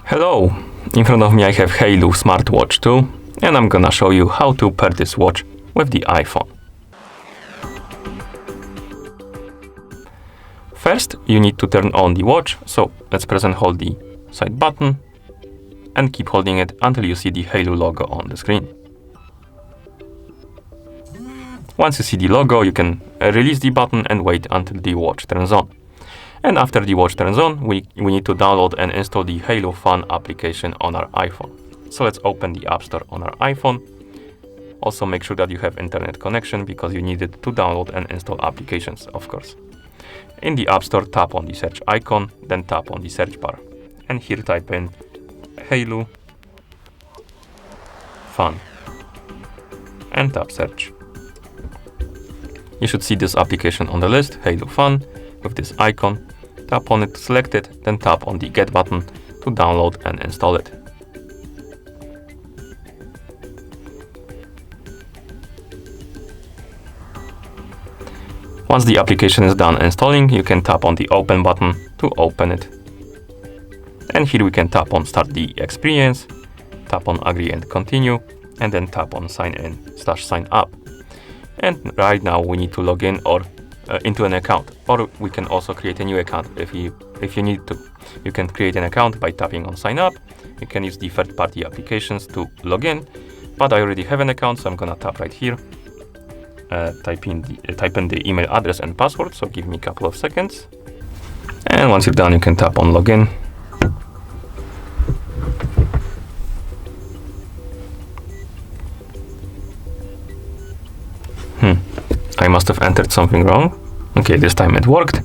Hello! In front of me I have Haylou Smart Watch 2 and I'm gonna show you how to pair this watch with the iPhone. First, you need to turn on the watch, so let's press and hold the side button and keep holding it until you see the Haylou logo on the screen. Once you see the logo, you can release the button and wait until the watch turns on. And after the watch turns on, we need to download and install the Haylou Fun application on our iPhone. So let's open the App Store on our iPhone. Also make sure that you have internet connection because you need it to download and install applications, of course. In the App Store, tap on the search icon, then tap on the search bar. And here type in Haylou Fun and tap search. You should see this application on the list, Haylou Fun, with this icon. Tap on it to select it, then tap on the Get button to download and install it. Once the application is done installing, you can tap on the Open button to open it. And here we can tap on Start the Experience, tap on Agree and Continue, and then tap on Sign in/Sign up. And right now we need to log in or into an account, or we can also create a new account if you need to. You can create an account by tapping on Sign up. You can use the third-party applications to log in, but I already have an account, so I'm gonna tap right here. Type in the email address and password, so give me a couple of seconds. And once you're done, you can tap on Login. I must have entered something wrong. Okay, this time it worked.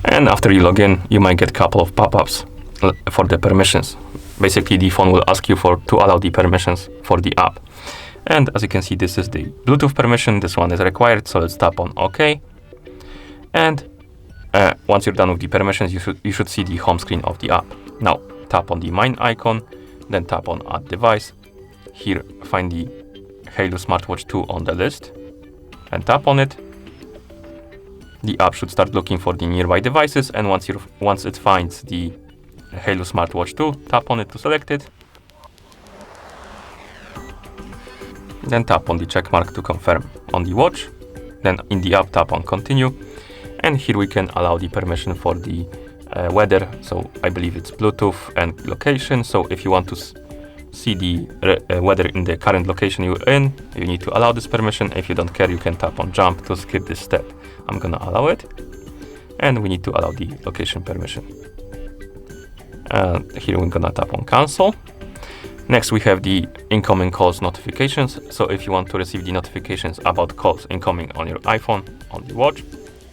And after you log in, you might get a couple of pop-ups for the permissions. Basically, the phone will ask you to allow the permissions for the app. And as you can see, this is the Bluetooth permission. This one is required, so let's tap on OK. And once you're done with the permissions, you should see the home screen of the app. Now, tap on the Mine icon, then tap on Add Device. Here, find the Haylou Smartwatch 2 on the list, and tap on it. The app should start looking for the nearby devices, and once it finds the Haylou Smartwatch 2, tap on it to select it. Then tap on the check mark to confirm on the watch. Then in the app, tap on Continue. And here we can allow the permission for the weather. So I believe it's Bluetooth and location. So if you want to see the weather in the current location you're in, you need to allow this permission. If you don't care, you can tap on Jump to skip this step. I'm gonna allow it. And we need to allow the location permission. Here we're gonna tap on Cancel. Next, we have the incoming calls notifications. So if you want to receive the notifications about calls incoming on your iPhone, on the watch,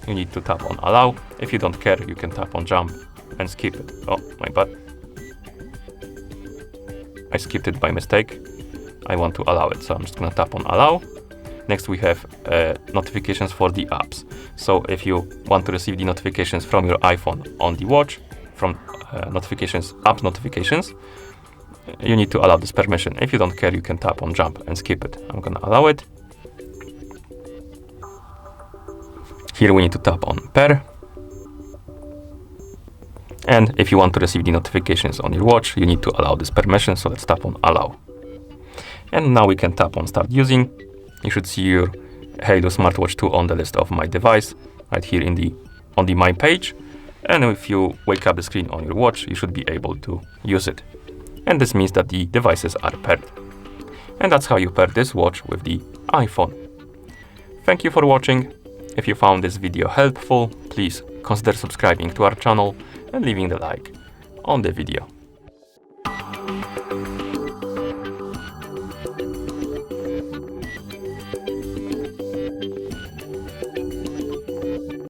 you need to tap on Allow. If you don't care, you can tap on Jump and skip it. Oh, my bad. I skipped it by mistake. I want to allow it, so I'm just gonna tap on Allow. Next, we have notifications for the apps. So if you want to receive the notifications from your iPhone on the watch, from app notifications, you need to allow this permission. If you don't care, you can tap on Jump and skip it. I'm gonna allow it. Here we need to tap on Pair. And if you want to receive the notifications on your watch, you need to allow this permission, so let's tap on Allow. And now we can tap on Start Using. You should see your Haylou Smartwatch 2 on the list of My Device, right here on the My page. And if you wake up the screen on your watch, you should be able to use it. And this means that the devices are paired. And that's how you pair this watch with the iPhone. Thank you for watching. If you found this video helpful, please consider subscribing to our channel and leaving the like on the video.